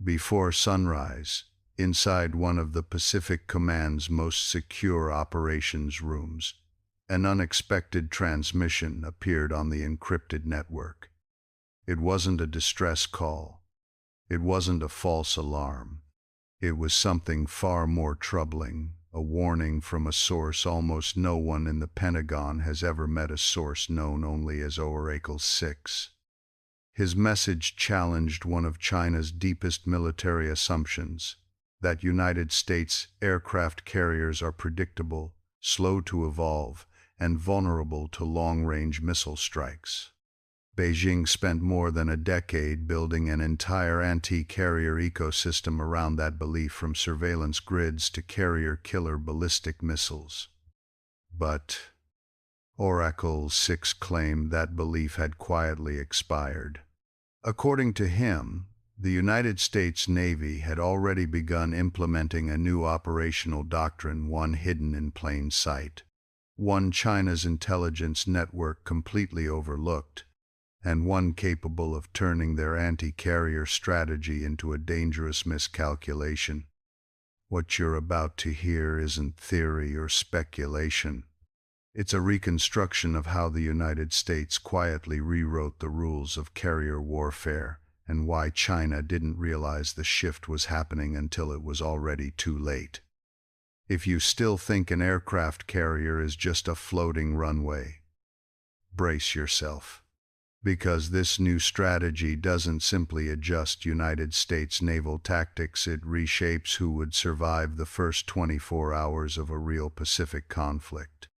Before sunrise, inside one of the Pacific Command's most secure operations rooms, an unexpected transmission appeared on the encrypted network. It wasn't a distress call. It wasn't a false alarm. It was something far more troubling, a warning from a source almost no one in the Pentagon has ever met, a source known only as Oracle 6. His message challenged one of China's deepest military assumptions, that United States aircraft carriers are predictable, slow to evolve, and vulnerable to long-range missile strikes. Beijing spent more than a decade building an entire anti-carrier ecosystem around that belief, from surveillance grids to carrier-killer ballistic missiles. But Oracle 6 claimed that belief had quietly expired. According to him, the United States Navy had already begun implementing a new operational doctrine, one hidden in plain sight, one China's intelligence network completely overlooked, and one capable of turning their anti-carrier strategy into a dangerous miscalculation. What you're about to hear isn't theory or speculation. It's a reconstruction of how the United States quietly rewrote the rules of carrier warfare, and why China didn't realize the shift was happening until it was already too late. If you still think an aircraft carrier is just a floating runway, brace yourself. Because this new strategy doesn't simply adjust United States naval tactics, it reshapes who would survive the first 24 hours of a real Pacific conflict.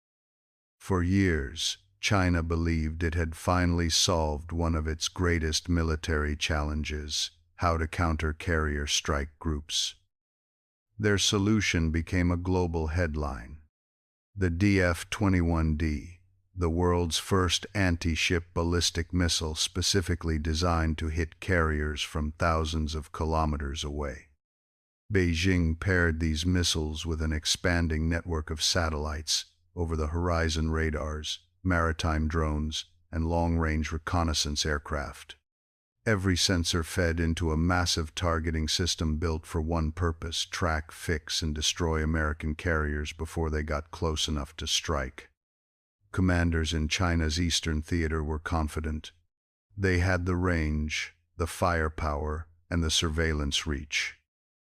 For years, China believed it had finally solved one of its greatest military challenges: how to counter carrier strike groups. Their solution became a global headline: the DF-21D. The world's first anti-ship ballistic missile specifically designed to hit carriers from thousands of kilometers away. Beijing paired these missiles with an expanding network of satellites, over-the-horizon radars, maritime drones, and long-range reconnaissance aircraft. Every sensor fed into a massive targeting system built for one purpose: track, fix, and destroy American carriers before they got close enough to strike. Commanders in China's Eastern Theater were confident. They had the range, the firepower, and the surveillance reach.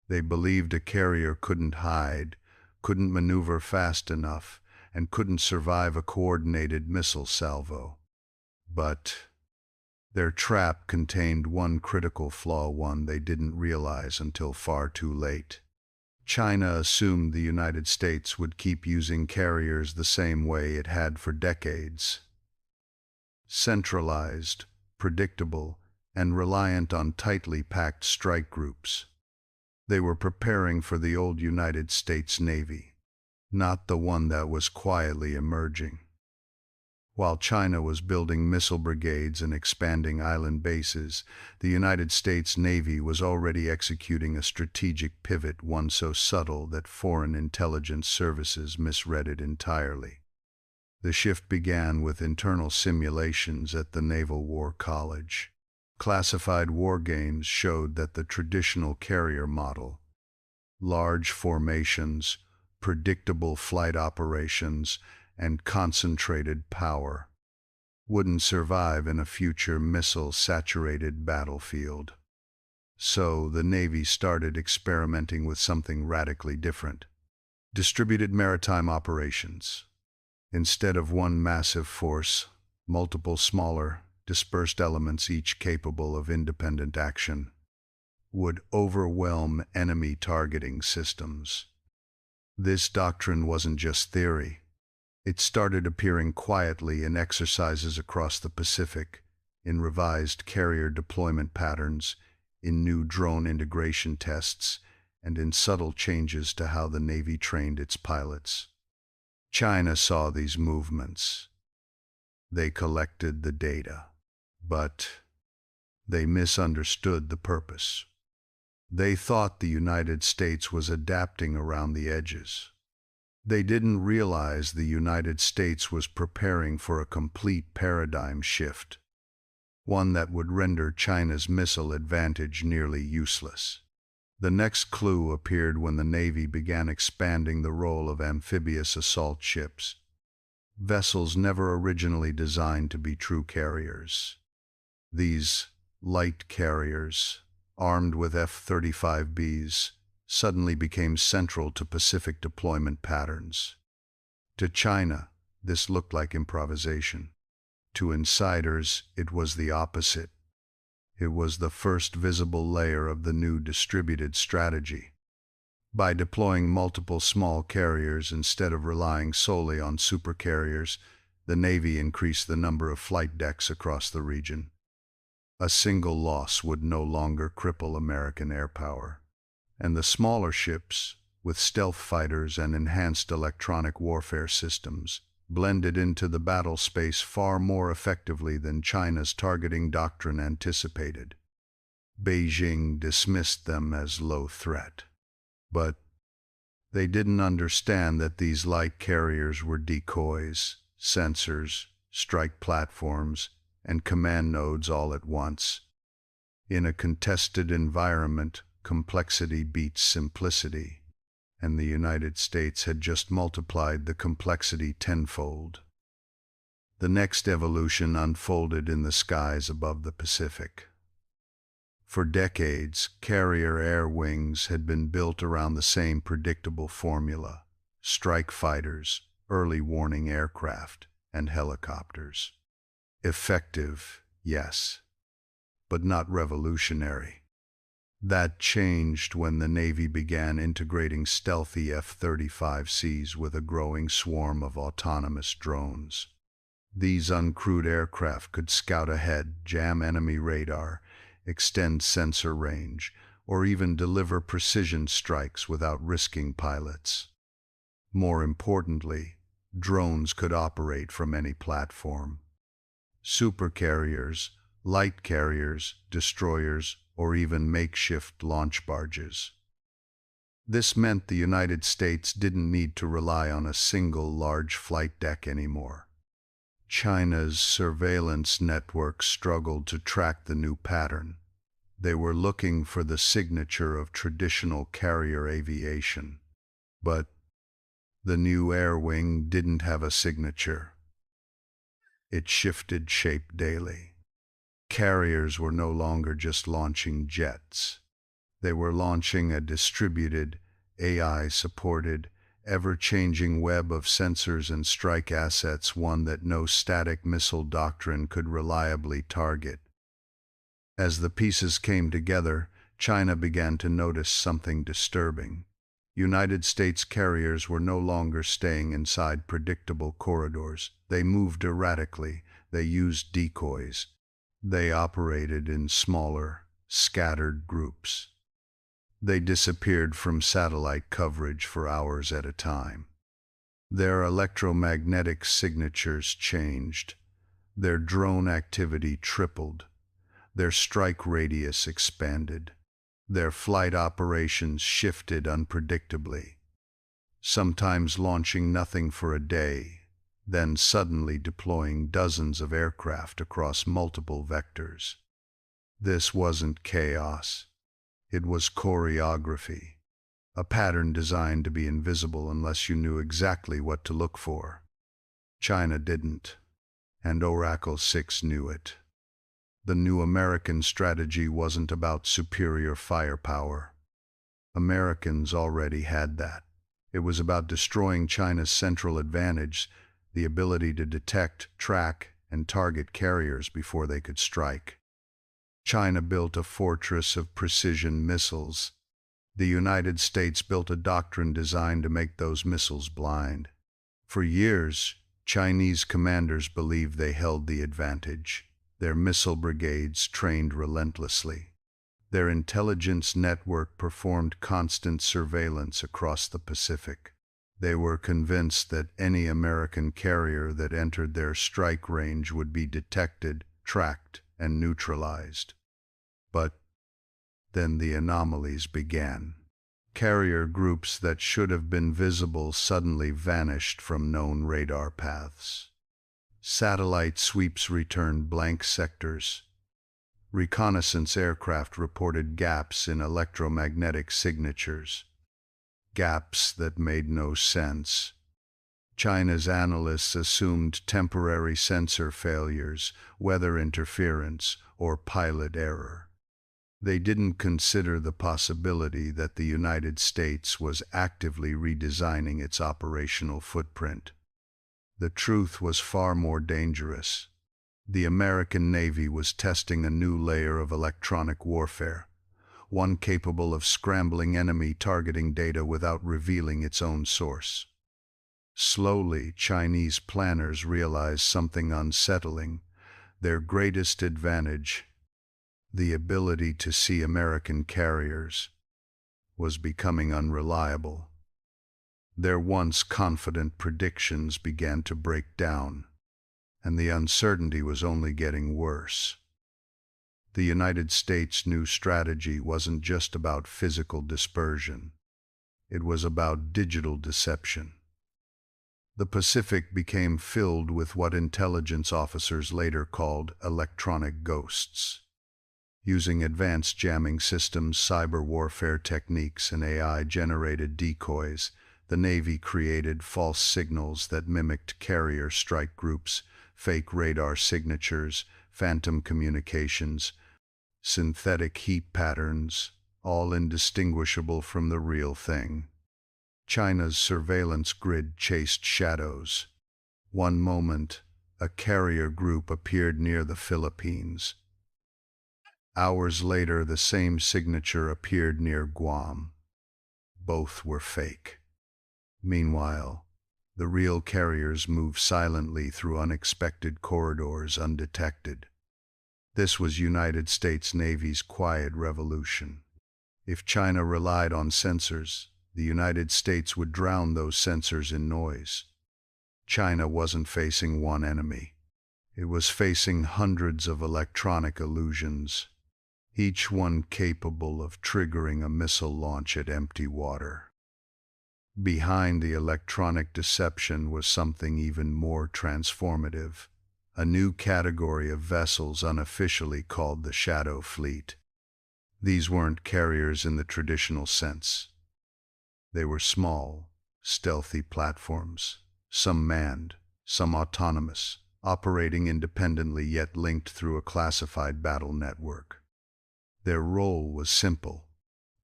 They believed a carrier couldn't hide, couldn't maneuver fast enough, and couldn't survive a coordinated missile salvo. But their trap contained one critical flaw, one they didn't realize until far too late. China assumed the United States would keep using carriers the same way it had for decades: centralized, predictable, and reliant on tightly packed strike groups. They were preparing for the old United States Navy, not the one that was quietly emerging. While China was building missile brigades and expanding island bases, the United States Navy was already executing a strategic pivot, one so subtle that foreign intelligence services misread it entirely. The shift began with internal simulations at the Naval War College. Classified war games showed that the traditional carrier model, large formations, predictable flight operations, and concentrated power, wouldn't survive in a future missile-saturated battlefield. So the Navy started experimenting with something radically different: distributed maritime operations. Instead of one massive force, multiple smaller, dispersed elements, each capable of independent action, would overwhelm enemy targeting systems. This doctrine wasn't just theory. It started appearing quietly in exercises across the Pacific, in revised carrier deployment patterns, in new drone integration tests, and in subtle changes to how the Navy trained its pilots. China saw these movements. They collected the data, but they misunderstood the purpose. They thought the United States was adapting around the edges. They didn't realize the United States was preparing for a complete paradigm shift. one that would render China's missile advantage nearly useless. The next clue appeared when the Navy began expanding the role of amphibious assault ships, vessels never originally designed to be true carriers. These light carriers, armed with F-35Bs, suddenly became central to Pacific deployment patterns. To China, this looked like improvisation. To insiders, it was the opposite. It was the first visible layer of the new distributed strategy. By deploying multiple small carriers instead of relying solely on supercarriers, the Navy increased the number of flight decks across the region. A single loss would no longer cripple American air power, and the smaller ships, with stealth fighters and enhanced electronic warfare systems, blended into the battle space far more effectively than China's targeting doctrine anticipated. Beijing dismissed them as low threat. But they didn't understand that these light carriers were decoys, sensors, strike platforms, and command nodes all at once. In a contested environment, complexity beats simplicity, and the United States had just multiplied the complexity tenfold. The next evolution unfolded in the skies above the Pacific. For decades, carrier air wings had been built around the same predictable formula: strike fighters, early warning aircraft, and helicopters. Effective, yes, but not revolutionary. That changed when the Navy began integrating stealthy F-35Cs with a growing swarm of autonomous drones. These uncrewed aircraft could scout ahead, jam enemy radar, extend sensor range, or even deliver precision strikes without risking pilots. More importantly, drones could operate from any platform. Supercarriers, light carriers, destroyers, or even makeshift launch barges. This meant the United States didn't need to rely on a single large flight deck anymore. China's surveillance network struggled to track the new pattern. They were looking for the signature of traditional carrier aviation. But the new air wing didn't have a signature. It shifted shape daily. Carriers were no longer just launching jets. They were launching a distributed, AI-supported, ever-changing web of sensors and strike assets, one that no static missile doctrine could reliably target. As the pieces came together, China began to notice something disturbing. United States carriers were no longer staying inside predictable corridors. They moved erratically. They used decoys. They operated in smaller, scattered groups. They disappeared from satellite coverage for hours at a time. Their electromagnetic signatures changed. Their drone activity tripled. Their strike radius expanded. Their flight operations shifted unpredictably, sometimes launching nothing for a day, then suddenly deploying dozens of aircraft across multiple vectors. This wasn't chaos. It was choreography, a pattern designed to be invisible unless you knew exactly what to look for. China didn't, and Oracle 6 knew it. The new American strategy wasn't about superior firepower. Americans already had that. It was about destroying China's central advantage, the ability to detect, track, and target carriers before they could strike. China built a fortress of precision missiles. The United States built a doctrine designed to make those missiles blind. For years, Chinese commanders believed they held the advantage. Their missile brigades trained relentlessly. Their intelligence network performed constant surveillance across the Pacific. They were convinced that any American carrier that entered their strike range would be detected, tracked, and neutralized. But then the anomalies began. Carrier groups that should have been visible suddenly vanished from known radar paths. Satellite sweeps returned blank sectors. Reconnaissance aircraft reported gaps in electromagnetic signatures, gaps that made no sense. China's analysts assumed temporary sensor failures, weather interference, or pilot error. They didn't consider the possibility that the United States was actively redesigning its operational footprint. The truth was far more dangerous. The American Navy was testing a new layer of electronic warfare, one capable of scrambling enemy targeting data without revealing its own source. Slowly, Chinese planners realized something unsettling. Their greatest advantage, the ability to see American carriers, was becoming unreliable. Their once confident predictions began to break down, and the uncertainty was only getting worse. The United States' new strategy wasn't just about physical dispersion. It was about digital deception. The Pacific became filled with what intelligence officers later called electronic ghosts. Using advanced jamming systems, cyber warfare techniques, and AI-generated decoys, the Navy created false signals that mimicked carrier strike groups, fake radar signatures, phantom communications, synthetic heat patterns, all indistinguishable from the real thing. China's surveillance grid chased shadows. One moment, a carrier group appeared near the Philippines. Hours later, the same signature appeared near Guam. Both were fake. Meanwhile, the real carriers moved silently through unexpected corridors undetected. This was United States Navy's quiet revolution. If China relied on sensors, the United States would drown those sensors in noise. China wasn't facing one enemy. It was facing hundreds of electronic illusions, each one capable of triggering a missile launch at empty water. Behind the electronic deception was something even more transformative, a new category of vessels unofficially called the Shadow Fleet. These weren't carriers in the traditional sense. They were small, stealthy platforms, some manned, some autonomous, operating independently yet linked through a classified battle network. Their role was simple: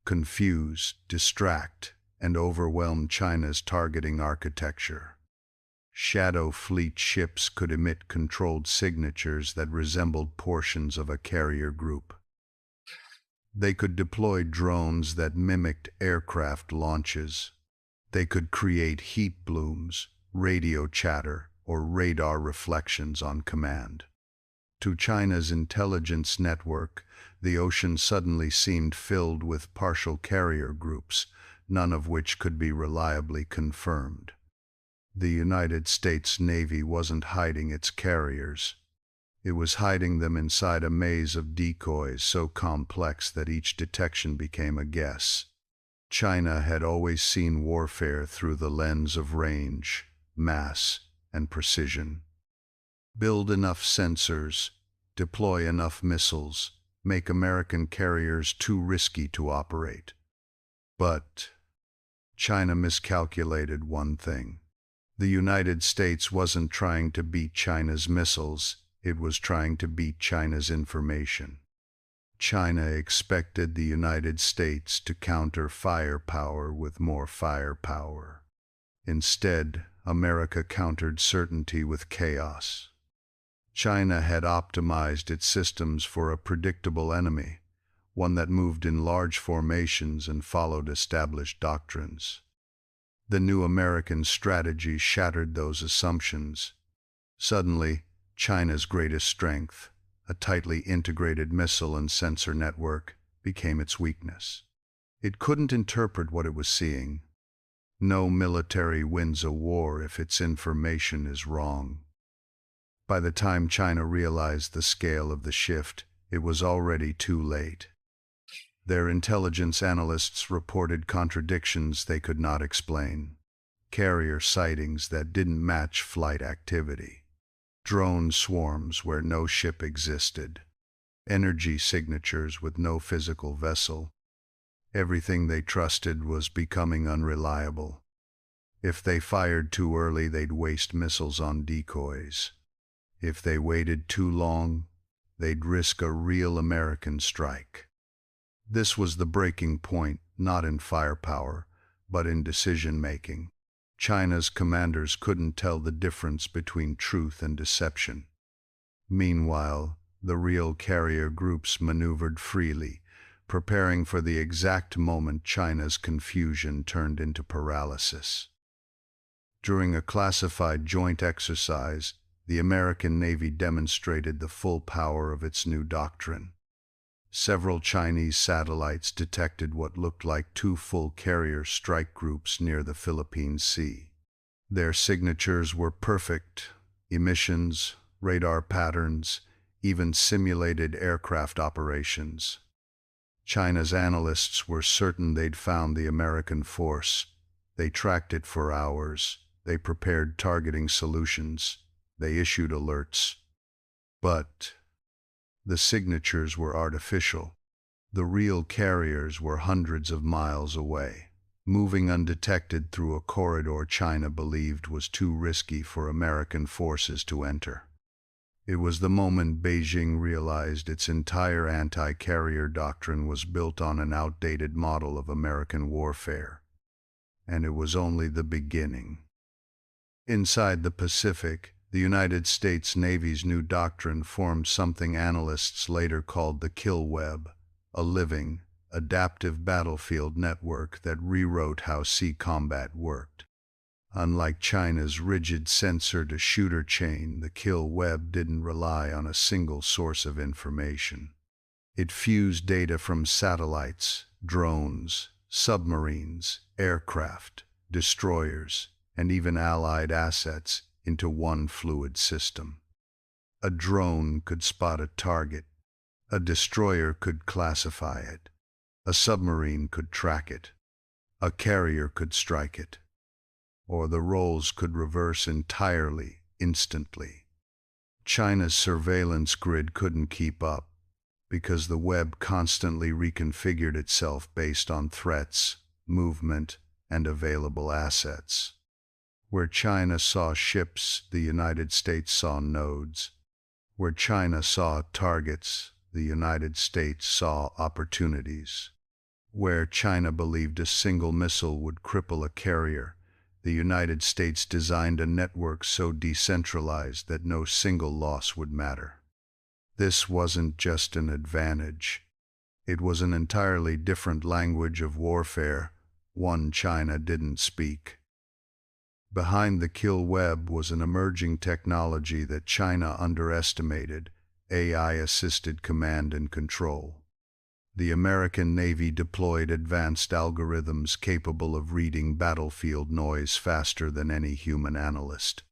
confuse, distract, and overwhelm China's targeting architecture. Shadow Fleet ships could emit controlled signatures that resembled portions of a carrier group. They could deploy drones that mimicked aircraft launches. They could create heat blooms, radio chatter, or radar reflections on command. To China's intelligence network, the ocean suddenly seemed filled with partial carrier groups, none of which could be reliably confirmed. The United States Navy wasn't hiding its carriers. It was hiding them inside a maze of decoys so complex that each detection became a guess. China had always seen warfare through the lens of range, mass, and precision. Build enough sensors, deploy enough missiles, make American carriers too risky to operate. But China miscalculated one thing. The United States wasn't trying to beat China's missiles. It was trying to beat China's information. China expected the United States to counter firepower with more firepower. Instead, America countered certainty with chaos. China had optimized its systems for a predictable enemy, one that moved in large formations and followed established doctrines. The new American strategy shattered those assumptions. Suddenly, China's greatest strength, a tightly integrated missile and sensor network, became its weakness. It couldn't interpret what it was seeing. No military wins a war if its information is wrong. By the time China realized the scale of the shift, it was already too late. Their intelligence analysts reported contradictions they could not explain, carrier sightings that didn't match flight activity, drone swarms where no ship existed, energy signatures with no physical vessel. Everything they trusted was becoming unreliable. If they fired too early, they'd waste missiles on decoys. If they waited too long, they'd risk a real American strike. This was the breaking point, not in firepower, but in decision-making. China's commanders couldn't tell the difference between truth and deception. Meanwhile, the real carrier groups maneuvered freely, preparing for the exact moment China's confusion turned into paralysis. During a classified joint exercise, the American Navy demonstrated the full power of its new doctrine. Several Chinese satellites detected what looked like two full carrier strike groups near the Philippine Sea. Their signatures were perfect: emissions, radar patterns, even simulated aircraft operations. China's analysts were certain they'd found the American force. They tracked it for hours. They prepared targeting solutions. They issued alerts. But the signatures were artificial. The real carriers were hundreds of miles away, moving undetected through a corridor China believed was too risky for American forces to enter. It was the moment Beijing realized its entire anti-carrier doctrine was built on an outdated model of American warfare. And it was only the beginning. Inside the Pacific, the United States Navy's new doctrine formed something analysts later called the kill web, a living, adaptive battlefield network that rewrote how sea combat worked. Unlike China's rigid sensor-to-shooter chain, the kill web didn't rely on a single source of information. It fused data from satellites, drones, submarines, aircraft, destroyers, and even allied assets into one fluid system. A drone could spot a target. A destroyer could classify it. A submarine could track it. A carrier could strike it. Or the roles could reverse entirely, instantly. China's surveillance grid couldn't keep up because the web constantly reconfigured itself based on threats, movement, and available assets. Where China saw ships, the United States saw nodes. Where China saw targets, the United States saw opportunities. Where China believed a single missile would cripple a carrier, the United States designed a network so decentralized that no single loss would matter. This wasn't just an advantage. It was an entirely different language of warfare, one China didn't speak. Behind the kill web was an emerging technology that China underestimated: AI-assisted command and control. The American Navy deployed advanced algorithms capable of reading battlefield noise faster than any human analyst.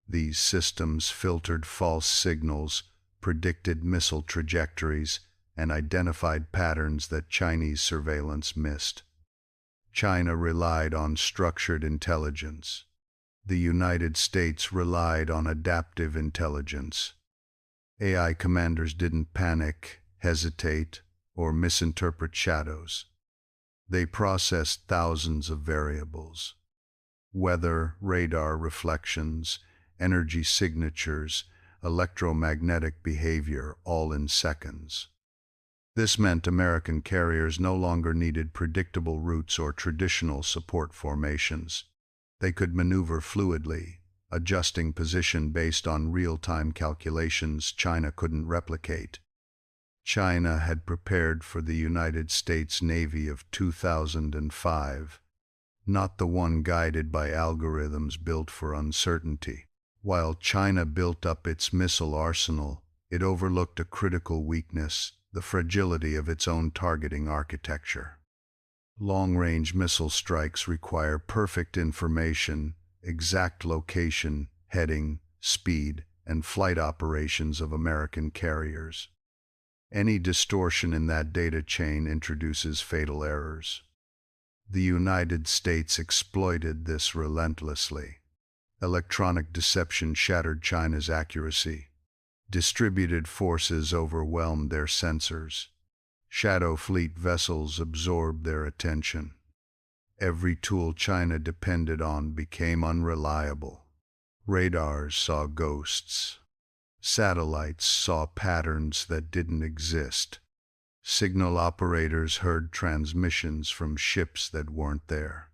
These systems filtered false signals, predicted missile trajectories, and identified patterns that Chinese surveillance missed. China relied on structured intelligence. The United States relied on adaptive intelligence. AI commanders didn't panic, hesitate, or misinterpret shadows. They processed thousands of variables: weather, radar reflections, energy signatures, electromagnetic behavior, all in seconds. This meant American carriers no longer needed predictable routes or traditional support formations. They could maneuver fluidly, adjusting position based on real-time calculations China couldn't replicate. China had prepared for the United States Navy of 2005, not the one guided by algorithms built for uncertainty. While China built up its missile arsenal, it overlooked a critical weakness: the fragility of its own targeting architecture. Long-range missile strikes require perfect information, exact location, heading, speed, and flight operations of American carriers. Any distortion in that data chain introduces fatal errors. The United States exploited this relentlessly. Electronic deception shattered China's accuracy. Distributed forces overwhelmed their sensors. Shadow fleet vessels absorbed their attention. Every tool China depended on became unreliable. Radars saw ghosts. Satellites saw patterns that didn't exist. Signal operators heard transmissions from ships that weren't there.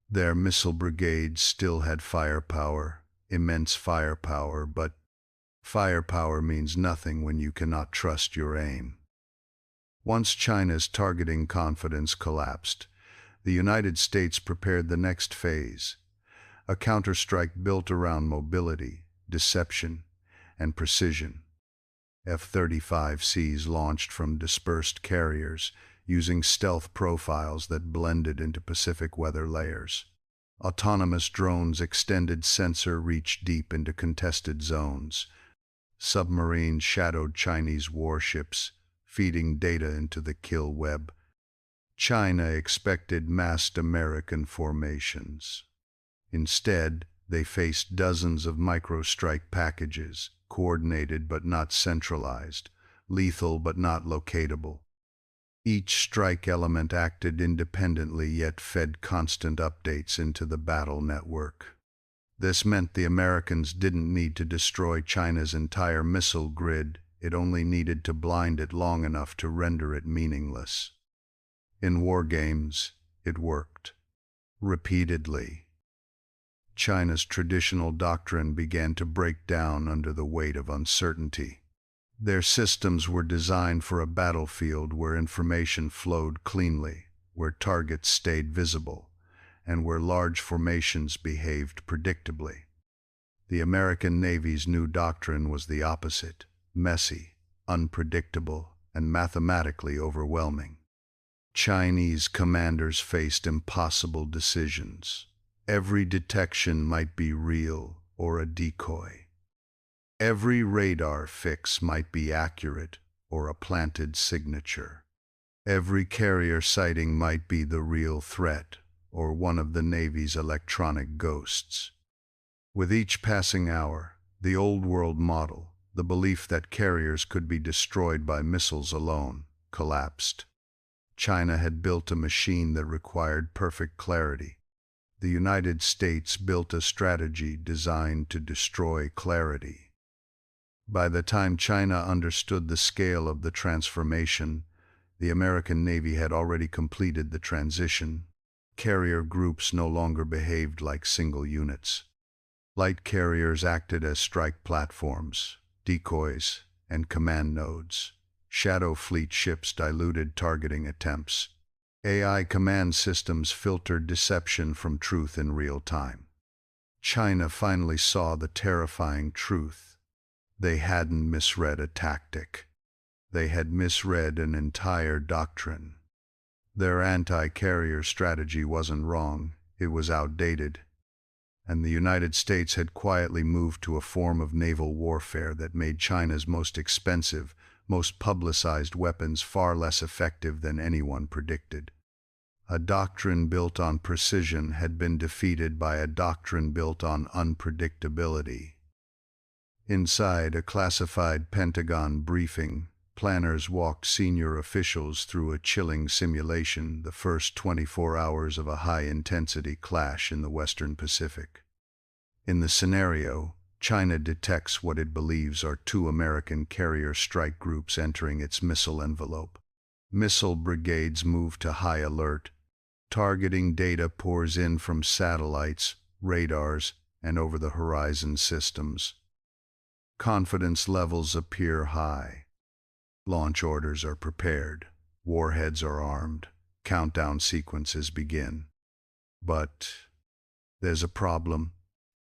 Their missile brigades still had firepower, immense firepower, but firepower means nothing when you cannot trust your aim. Once China's targeting confidence collapsed, the United States prepared the next phase, a counterstrike built around mobility, deception, and precision. F-35Cs launched from dispersed carriers, using stealth profiles that blended into Pacific weather layers. Autonomous drones extended sensor reach deep into contested zones. Submarines shadowed Chinese warships, feeding data into the kill web. China expected massed American formations. Instead, they faced dozens of microstrike packages, coordinated but not centralized, lethal but not locatable. Each strike element acted independently yet fed constant updates into the battle network. This meant the Americans didn't need to destroy China's entire missile grid, it only needed to blind it long enough to render it meaningless. In war games, it worked. Repeatedly. China's traditional doctrine began to break down under the weight of uncertainty. Their systems were designed for a battlefield where information flowed cleanly, where targets stayed visible, and where large formations behaved predictably. The American Navy's new doctrine was the opposite: messy, unpredictable, and mathematically overwhelming. Chinese commanders faced impossible decisions. Every detection might be real or a decoy. Every radar fix might be accurate or a planted signature. Every carrier sighting might be the real threat or one of the Navy's electronic ghosts. With each passing hour, the old world model, the belief that carriers could be destroyed by missiles alone, collapsed. China had built a machine that required perfect clarity. The United States built a strategy designed to destroy clarity. By the time China understood the scale of the transformation, the American Navy had already completed the transition. Carrier groups no longer behaved like single units. Light carriers acted as strike platforms, decoys, and command nodes. Shadow fleet ships diluted targeting attempts. AI command systems filtered deception from truth in real time. China finally saw the terrifying truth. They hadn't misread a tactic. They had misread an entire doctrine. Their anti-carrier strategy wasn't wrong, it was outdated. And the United States had quietly moved to a form of naval warfare that made China's most expensive, most publicized weapons far less effective than anyone predicted. A doctrine built on precision had been defeated by a doctrine built on unpredictability. Inside a classified Pentagon briefing, planners walked senior officials through a chilling simulation, the first 24 hours of a high-intensity clash in the Western Pacific. In the scenario, China detects what it believes are two American carrier strike groups entering its missile envelope. Missile brigades move to high alert. Targeting data pours in from satellites, radars, and over-the-horizon systems. Confidence levels appear high. Launch orders are prepared. Warheads are armed. Countdown sequences begin. But there's a problem.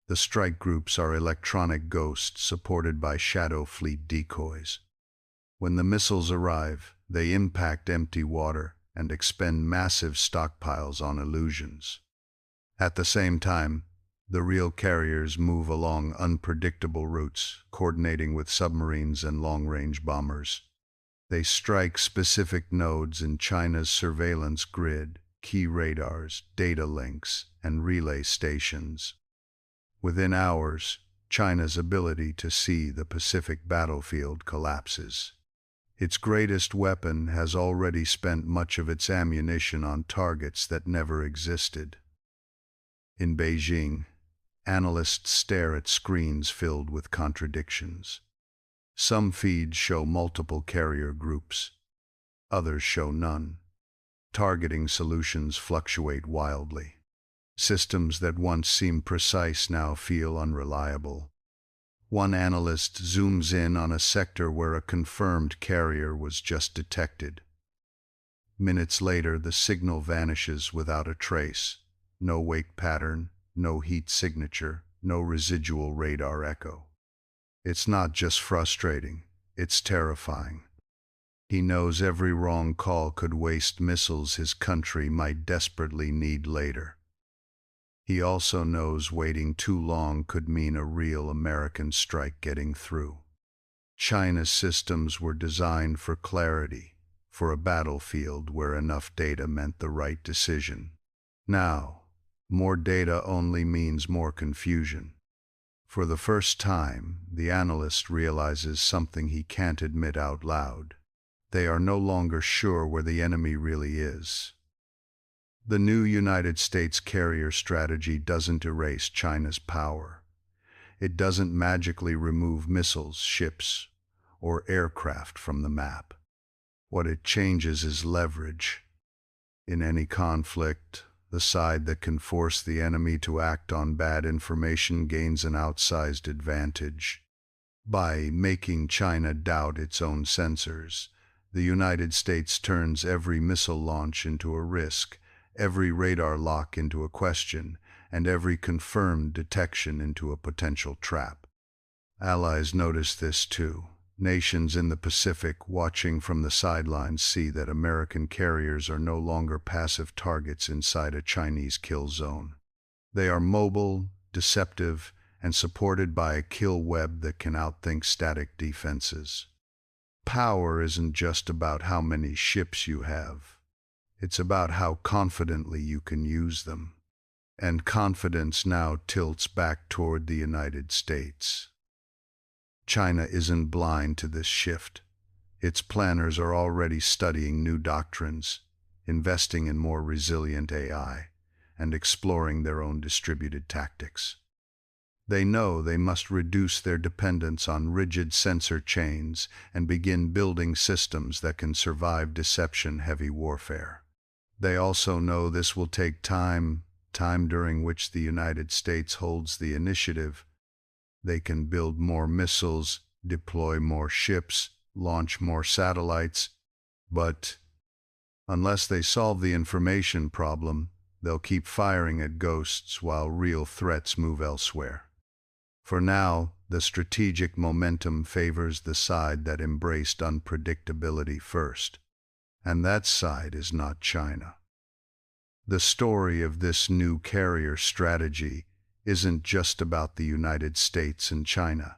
The strike groups are electronic ghosts supported by shadow fleet decoys. When the missiles arrive, they impact empty water and expend massive stockpiles on illusions. At the same time, the real carriers move along unpredictable routes, coordinating with submarines and long-range bombers. They strike specific nodes in China's surveillance grid, key radars, data links, and relay stations. Within hours, China's ability to see the Pacific battlefield collapses. Its greatest weapon has already spent much of its ammunition on targets that never existed. In Beijing, analysts stare at screens filled with contradictions. Some feeds show multiple carrier groups. Others show none. Targeting solutions fluctuate wildly. Systems that once seemed precise now feel unreliable. One analyst zooms in on a sector where a confirmed carrier was just detected. Minutes later, the signal vanishes without a trace. No wake pattern, no heat signature, no residual radar echo. It's not just frustrating, it's terrifying. He knows every wrong call could waste missiles his country might desperately need later. He also knows waiting too long could mean a real American strike getting through. China's systems were designed for clarity, for a battlefield where enough data meant the right decision. Now, more data only means more confusion. For the first time, the analyst realizes something he can't admit out loud. They are no longer sure where the enemy really is. The new United States carrier strategy doesn't erase China's power. It doesn't magically remove missiles, ships, or aircraft from the map. What it changes is leverage. In any conflict, the side that can force the enemy to act on bad information gains an outsized advantage. By making China doubt its own sensors, the United States turns every missile launch into a risk, every radar lock into a question, and every confirmed detection into a potential trap. Allies notice this too. Nations in the Pacific watching from the sidelines see that American carriers are no longer passive targets inside a Chinese kill zone. They are mobile, deceptive, and supported by a kill web that can outthink static defenses. Power isn't just about how many ships you have. It's about how confidently you can use them. And confidence now tilts back toward the United States. China isn't blind to this shift. Its planners are already studying new doctrines, investing in more resilient AI, and exploring their own distributed tactics. They know they must reduce their dependence on rigid sensor chains and begin building systems that can survive deception-heavy warfare. They also know this will take time during which the United States holds the initiative. They can build more missiles, deploy more ships, launch more satellites, but unless they solve the information problem, they'll keep firing at ghosts while real threats move elsewhere. For now, the strategic momentum favors the side that embraced unpredictability first, and that side is not China. The story of this new carrier strategy isn't just about the United States and China.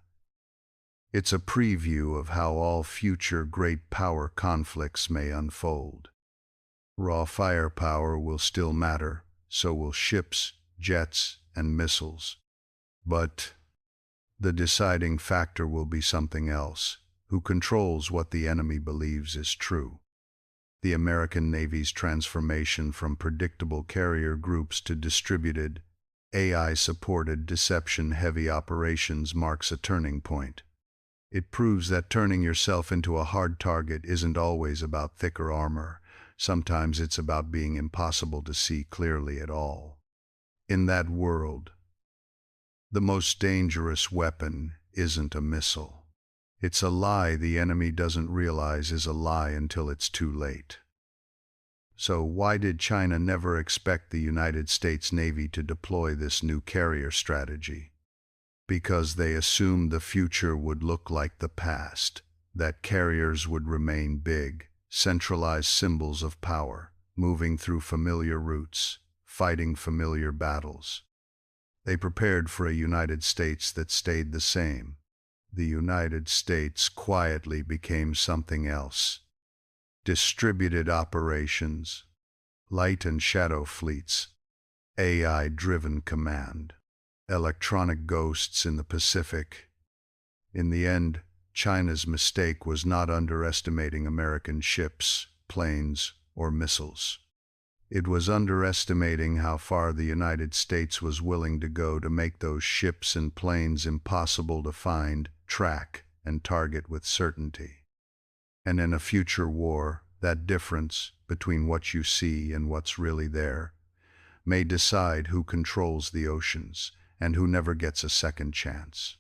It's a preview of how all future great power conflicts may unfold. Raw firepower will still matter, so will ships, jets, and missiles. But the deciding factor will be something else: who controls what the enemy believes is true. The American Navy's transformation from predictable carrier groups to distributed, AI-supported deception-heavy operations marks a turning point. It proves that turning yourself into a hard target isn't always about thicker armor. Sometimes it's about being impossible to see clearly at all. In that world, the most dangerous weapon isn't a missile. It's a lie the enemy doesn't realize is a lie until it's too late. So why did China never expect the United States Navy to deploy this new carrier strategy? Because they assumed the future would look like the past, that carriers would remain big, centralized symbols of power, moving through familiar routes, fighting familiar battles. They prepared for a United States that stayed the same. The United States quietly became something else. Distributed operations, light and shadow fleets, AI-driven command. electronic ghosts in the Pacific. In the end, China's mistake was not underestimating American ships, planes, or missiles. It was underestimating how far the United States was willing to go to make those ships and planes impossible to find, track, and target with certainty. And in a future war, that difference between what you see and what's really there may decide who controls the oceans and who never gets a second chance.